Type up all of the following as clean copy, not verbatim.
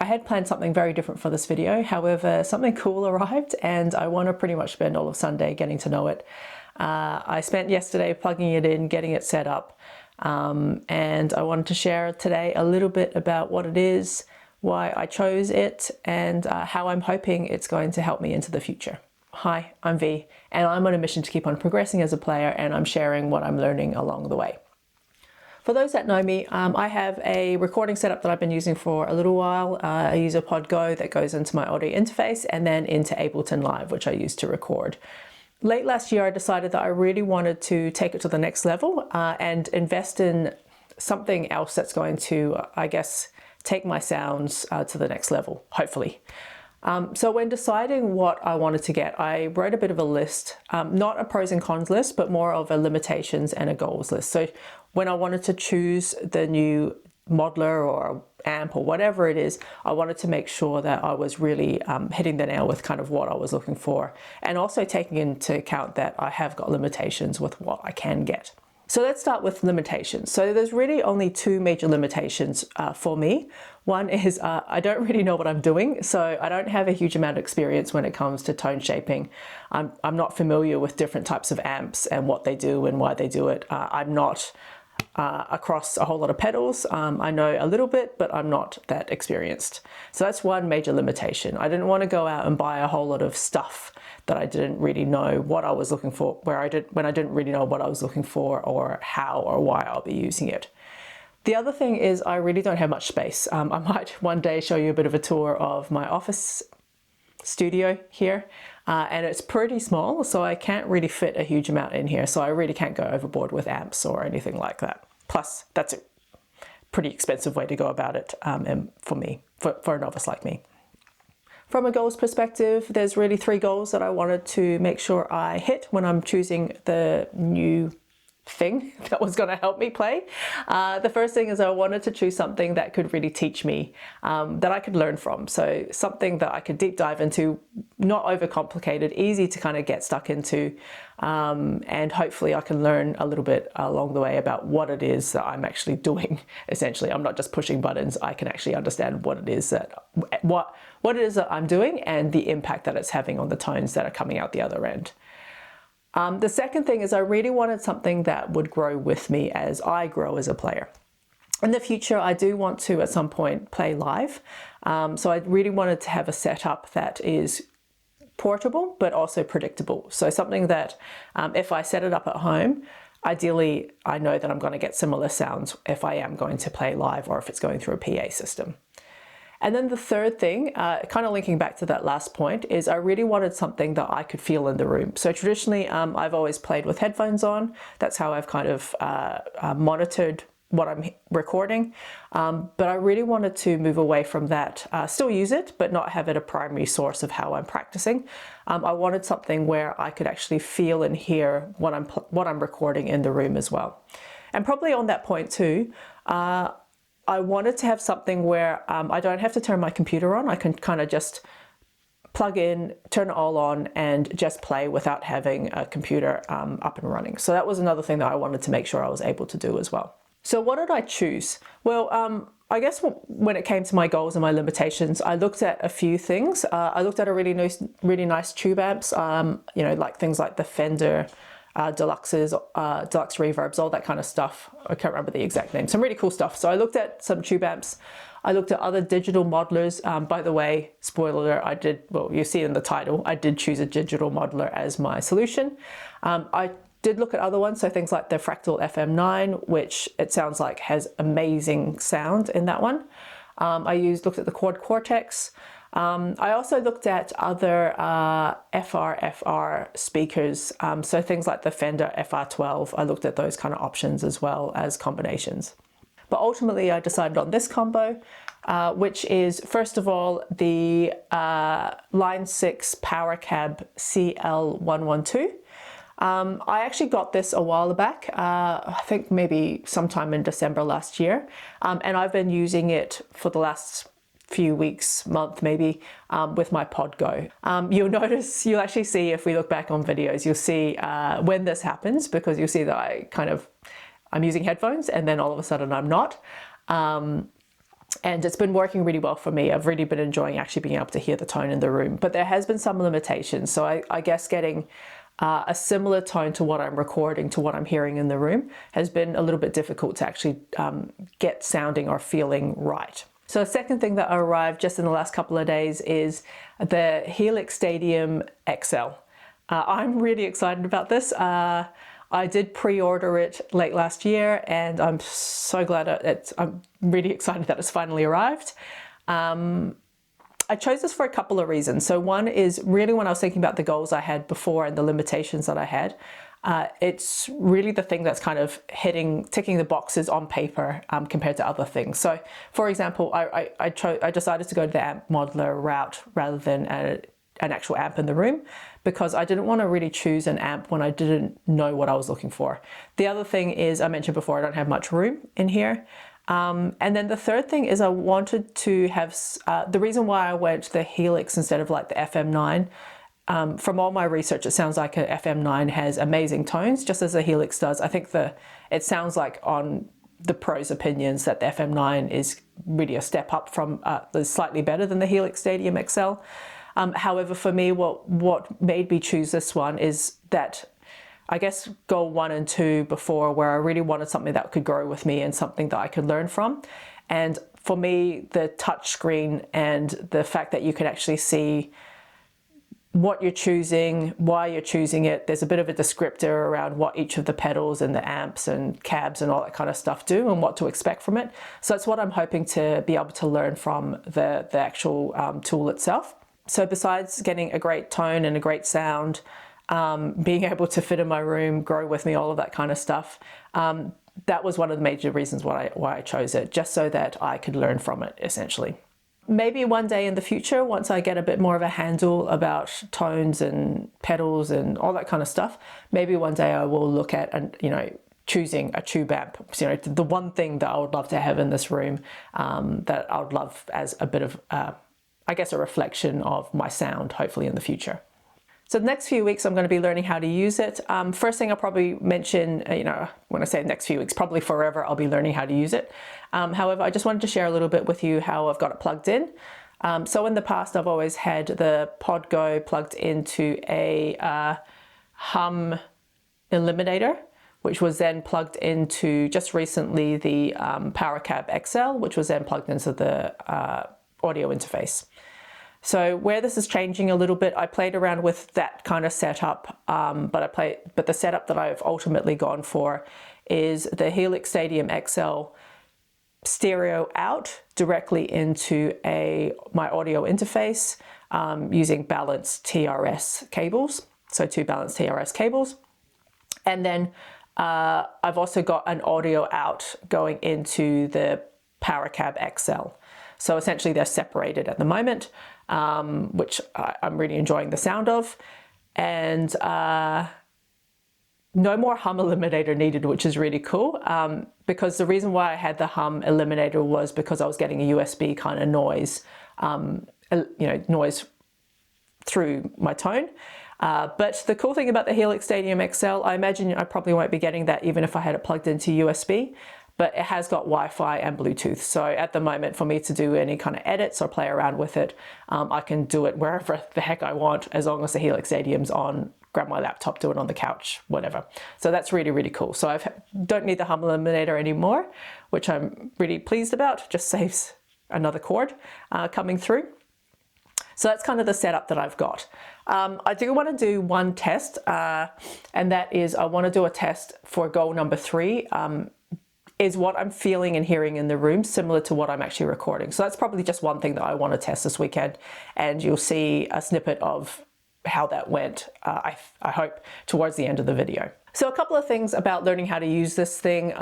I had planned something very different for this video. However, something cool arrived and I want to pretty much spend all of Sunday getting to know it. I spent yesterday plugging it in, getting it set up, and I wanted to share today a little bit about what it is, why I chose it, and how I'm hoping it's going to help me into the future. Hi, I'm V, and I'm on a mission to keep on progressing as a player, and I'm sharing what I'm learning along the way. For those that know me, I have a recording setup that I've been using for a little while. I use a Pod Go that goes into my audio interface and then into Ableton Live, which I use to record. Late last year, I decided that I really wanted to take it to the next level and invest in something else that's going to, I guess, take my sounds to the next level, hopefully. So when deciding what I wanted to get, I wrote a bit of a list, not a pros and cons list, but more of a limitations and a goals list. So when I wanted to choose the new modeler or amp or whatever it is, I wanted to make sure that I was really hitting the nail with kind of what I was looking for, and also taking into account that I have got limitations with what I can get. So let's start with limitations. So there's really only two major limitations for me. One is I don't really know what I'm doing, so I don't have a huge amount of experience when it comes to tone shaping. I'm not familiar with different types of amps and what they do and why they do it. I'm not across a whole lot of pedals. I know a little bit, but I'm not that experienced. So that's one major limitation. I didn't want to go out and buy a whole lot of stuff that I didn't really know what I was looking for, when I didn't really know what I was looking for or how or why I'll be using it. The other thing is I really don't have much space. I might one day show you a bit of a tour of my office studio here, and it's pretty small, so I can't really fit a huge amount in here, so I really can't go overboard with amps or anything like that. Plus, that's a pretty expensive way to go about it, and for a novice like me. From a goals perspective, there's really three goals that I wanted to make sure I hit when I'm choosing the new thing that was going to help me play. The first thing is I wanted to choose something that could really teach me, that I could learn from. So something that I could deep dive into, not overcomplicated, easy to kind of get stuck into, and hopefully I can learn a little bit along the way about what it is that I'm actually doing. Essentially, I'm not just pushing buttons. I can actually understand what it is that I'm doing and the impact that it's having on the tones that are coming out the other end. The second thing is I really wanted something that would grow with me as I grow as a player. In the future, I do want to at some point play live. So I really wanted to have a setup that is portable, but also predictable. So something that if I set it up at home, ideally, I know that I'm going to get similar sounds if I am going to play live or if it's going through a PA system. And then the third thing, kind of linking back to that last point, is I really wanted something that I could feel in the room. So traditionally, I've always played with headphones on. That's how I've kind of monitored what I'm recording. But I really wanted to move away from that, still use it, but not have it a primary source of how I'm practicing. I wanted something where I could actually feel and hear what I'm recording in the room as well. And probably on that point too, I wanted to have something where I don't have to turn my computer on. I can kind of just plug in, turn it all on, and just play without having a computer up and running. So that was another thing that I wanted to make sure I was able to do as well. So what did I choose? Well, I guess when it came to my goals and my limitations, I looked at a few things. I looked at a really nice tube amps, like things like the Fender deluxes, deluxe reverbs, all that kind of stuff. I can't remember the exact name. Some really cool stuff. So I looked at some tube amps. I looked at other digital modelers. By the way, spoiler alert, you see in the title, I did choose a digital modeler as my solution. I did look at other ones, so things like the Fractal FM9, which it sounds like has amazing sound in that one. I looked at the Quad Cortex. I also looked at other FR speakers, so things like the Fender FR12. I looked at those kind of options as well as combinations. But ultimately I decided on this combo, which is first of all the Line 6 Powercab CL112. I actually got this a while back, I think maybe sometime in December last year, and I've been using it for the last few weeks, month maybe, with my Pod Go. You'll actually see, if we look back on videos, you'll see when this happens, because you'll see that I'm using headphones and then all of a sudden I'm not. And it's been working really well for me. I've really been enjoying actually being able to hear the tone in the room. But there has been some limitations. So I guess getting a similar tone to what I'm recording to what I'm hearing in the room has been a little bit difficult to actually get sounding or feeling right. So the second thing that arrived just in the last couple of days is the Helix Stadium XL. I'm really excited about this. I did pre-order it late last year, and I'm so glad I'm really excited that it's finally arrived. I chose this for a couple of reasons. So one is really when I was thinking about the goals I had before and the limitations that I had, it's really the thing that's kind of ticking the boxes on paper compared to other things. So for example, I decided to go to the amp modeler route rather than an actual amp in the room, because I didn't want to really choose an amp when I didn't know what I was looking for. The other thing is, I mentioned before, I don't have much room in here. And then the third thing is I wanted to have, the reason why I went the Helix instead of like the FM9, from all my research, it sounds like a FM9 has amazing tones, just as the Helix does. I think it sounds like on the pros' opinions that the FM9 is really a step up from, is slightly better than the Helix Stadium XL. However, for me, what made me choose this one is that I guess goal 1 and 2 before, where I really wanted something that could grow with me and something that I could learn from. And for me, the touch screen and the fact that you can actually see what you're choosing, why you're choosing it. There's a bit of a descriptor around what each of the pedals and the amps and cabs and all that kind of stuff do and what to expect from it. So that's what I'm hoping to be able to learn from the actual tool itself. So besides getting a great tone and a great sound, being able to fit in my room, grow with me, all of that kind of stuff, that was one of the major reasons why I chose it, just so that I could learn from it, essentially. Maybe one day in the future, once I get a bit more of a handle about tones and pedals and all that kind of stuff, maybe one day I will look at, choosing a tube amp. The one thing that I would love to have in this room, that I would love as a bit of, I guess, a reflection of my sound, hopefully in the future. So the next few weeks, I'm going to be learning how to use it. First thing I'll probably mention, when I say next few weeks, probably forever, I'll be learning how to use it. However, I just wanted to share a little bit with you how I've got it plugged in. So in the past, I've always had the PodGo plugged into a hum eliminator, which was then plugged into, just recently, the Powercab XL, which was then plugged into the audio interface. So where this is changing a little bit, I played around with that kind of setup, but the setup that I've ultimately gone for is the Helix Stadium XL stereo out directly into my audio interface using balanced TRS cables, so 2 balanced TRS cables. And then I've also got an audio out going into the Powercab XL. So essentially they're separated at the moment, which I'm really enjoying the sound of. And no more hum eliminator needed, which is really cool. Because the reason why I had the hum eliminator was because I was getting a USB kind of noise, noise through my tone. But the cool thing about the Helix Stadium XL, I imagine I probably won't be getting that even if I had it plugged into USB. But it has got Wi-Fi and Bluetooth. So at the moment, for me to do any kind of edits or play around with it, I can do it wherever the heck I want, as long as the Helix Stadium's on, grab my laptop, do it on the couch, whatever. So that's really, really cool. So I don't need the hum eliminator anymore, which I'm really pleased about. Just saves another cord coming through. So that's kind of the setup that I've got. I do want to do one test, and that is I want to do a test for goal number 3. Is what I'm feeling and hearing in the room similar to what I'm actually recording. So that's probably just one thing that I want to test this weekend, and you'll see a snippet of how that went, I hope, towards the end of the video. So a couple of things about learning how to use this thing.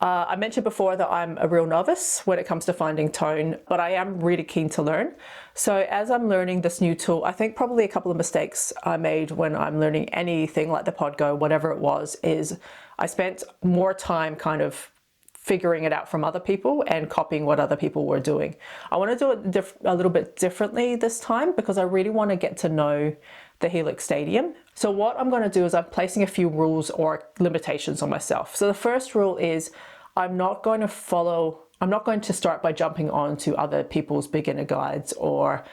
I mentioned before that I'm a real novice when it comes to finding tone, but I am really keen to learn. So as I'm learning this new tool, I think probably a couple of mistakes I made when I'm learning anything like the PodGo, whatever it was, is I spent more time kind of figuring it out from other people and copying what other people were doing. I want to do it a little bit differently this time because I really want to get to know the Helix Stadium. So what I'm going to do is I'm placing a few rules or limitations on myself. So the first rule is I'm not going to follow I'm not going to start by jumping on to other people's beginner guides or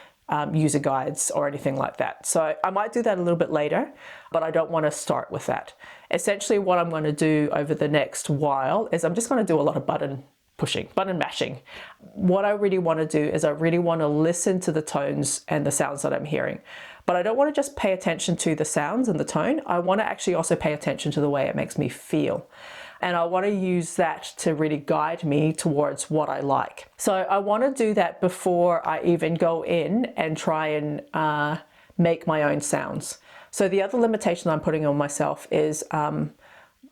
user guides or anything like that. So I might do that a little bit later, but I don't want to start with that. Essentially what I'm going to do over the next while is I'm just going to do a lot of button pushing, button mashing. What I really want to do is I really want to listen to the tones and the sounds that I'm hearing. But I don't want to just pay attention to the sounds and the tone. I want to actually also pay attention to the way it makes me feel. And I want to use that to really guide me towards what I like. So I want to do that before I even go in and try and make my own sounds. So the other limitation I'm putting on myself is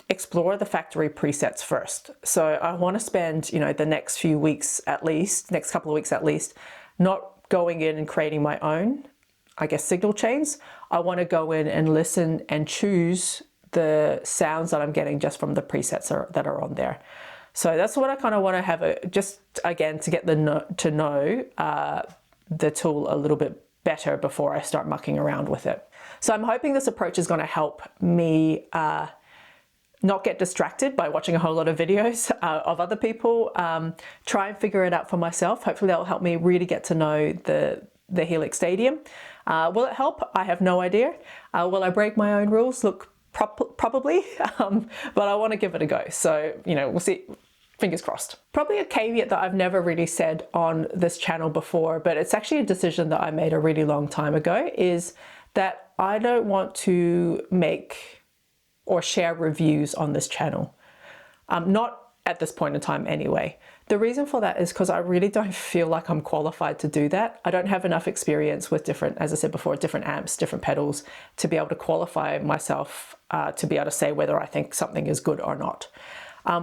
explore the factory presets first. So I want to spend, you know, the next few weeks at least, next couple of weeks at least, not going in and creating my own, I guess, signal chains. I want to go in and listen and choose the sounds that I'm getting just from the presets that are on there. So that's what I kind of want to have, just again, to get to know the tool a little bit better before I start mucking around with it. So I'm hoping this approach is going to help me not get distracted by watching a whole lot of videos of other people. Try and figure it out for myself. Hopefully that will help me really get to know the Helix Stadium. Will it help? I have no idea. Will I break my own rules? Look, probably, but I want to give it a go. So, you know, we'll see. Fingers crossed. Probably a caveat that I've never really said on this channel before, but it's actually a decision that I made a really long time ago, is that I don't want to make or share reviews on this channel. Not at this point in time anyway. The reason for that is because I really don't feel like I'm qualified to do that. I don't have enough experience with different, as I said before, different amps, different pedals, to be able to qualify myself to be able to say whether I think something is good or not.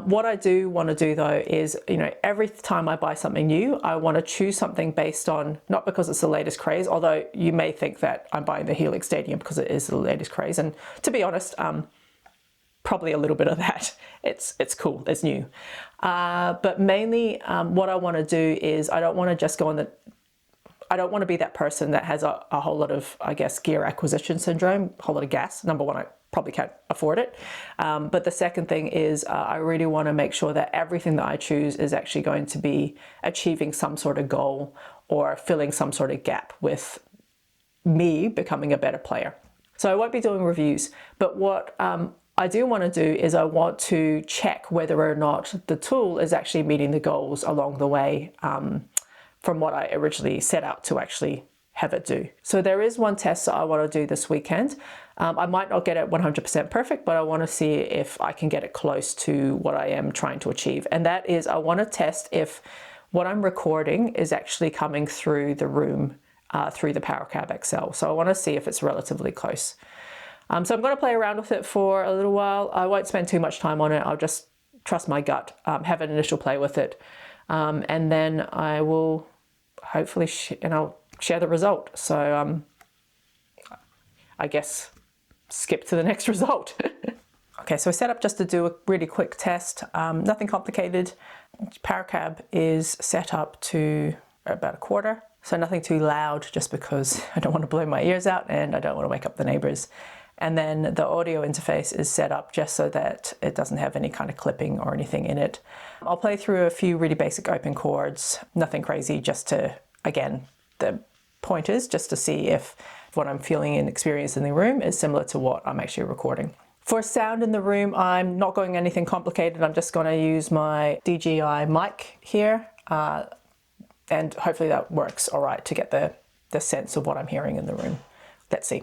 What I do want to do though is, you know, every time I buy something new, I want to choose something based on, not because it's the latest craze, although you may think that I'm buying the Helix Stadium because it is the latest craze. And to be honest, probably a little bit of that. It's cool, it's new. But mainly what I want to do is I don't want to just go on I don't want to be that person that has a whole lot of, I guess, gear acquisition syndrome, a whole lot of gas. Number one, I probably can't afford it. But the second thing is I really want to make sure that everything that I choose is actually going to be achieving some sort of goal or filling some sort of gap with me becoming a better player. So I won't be doing reviews, but what I do want to do is I want to check whether or not the tool is actually meeting the goals along the way from what I originally set out to actually have it do. So there is one test that I want to do this weekend. I might not get it 100% perfect, but I want to see if I can get it close to what I am trying to achieve. And that is, I want to test if what I'm recording is actually coming through the room through the Powercab XL. So I want to see if it's relatively close. So I'm going to play around with it for a little while. I won't spend too much time on it. I'll just trust my gut, have an initial play with it. And then I will hopefully, I'll share the result. So I guess skip to the next result. Okay, so I set up just to do a really quick test. Nothing complicated. Powercab is set up to about 1/4. So nothing too loud, just because I don't want to blow my ears out and I don't want to wake up the neighbors. And then the audio interface is set up just so that it doesn't have any kind of clipping or anything in it. I'll play through a few really basic open chords, nothing crazy, just to, again, the point is just to see if what I'm feeling and experiencing in the room is similar to what I'm actually recording. For sound in the room, I'm not going anything complicated. I'm just going to use my DJI mic here, and hopefully that works all right to get the sense of what I'm hearing in the room. Let's see.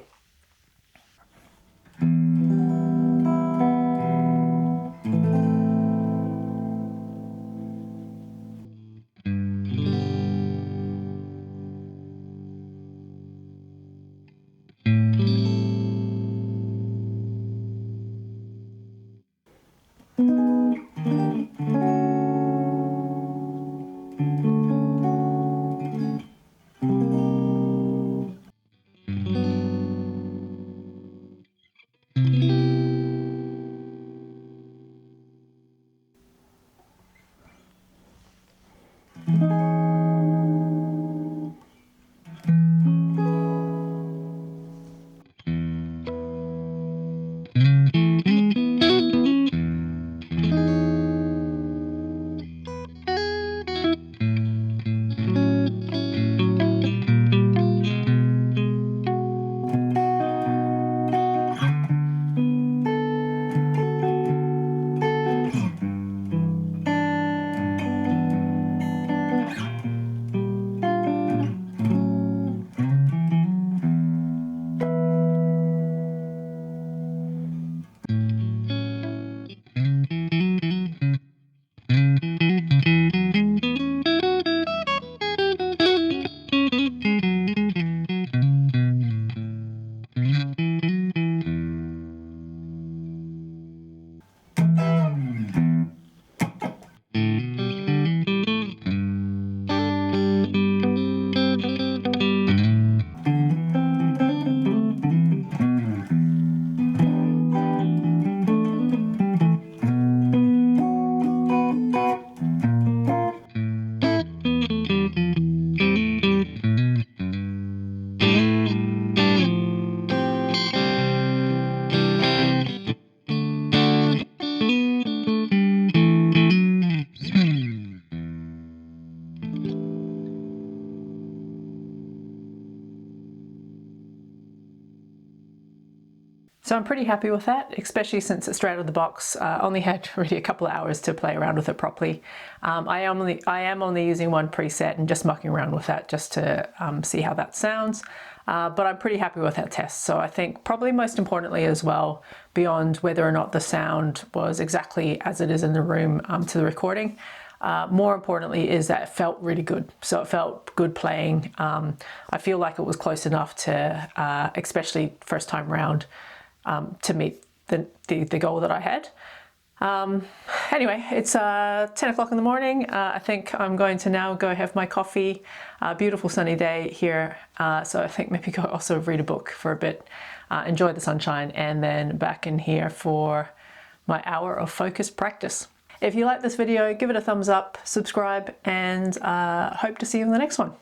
So I'm pretty happy with that, especially since it's straight out of the box. Only had really a couple of hours to play around with it properly. I am only using one preset and just mucking around with that just to see how that sounds. But I'm pretty happy with that test. So I think probably most importantly as well, beyond whether or not the sound was exactly as it is in the room to the recording, more importantly is that it felt really good. So it felt good playing. I feel like it was close enough to, especially first time round, to meet the goal that I had. Anyway, it's 10 o'clock in the morning. I think I'm going to now go have my coffee. Beautiful sunny day here. So I think maybe go also read a book for a bit, enjoy the sunshine, and then back in here for my hour of focused practice. If you like this video, give it a thumbs up, subscribe, and hope to see you in the next one.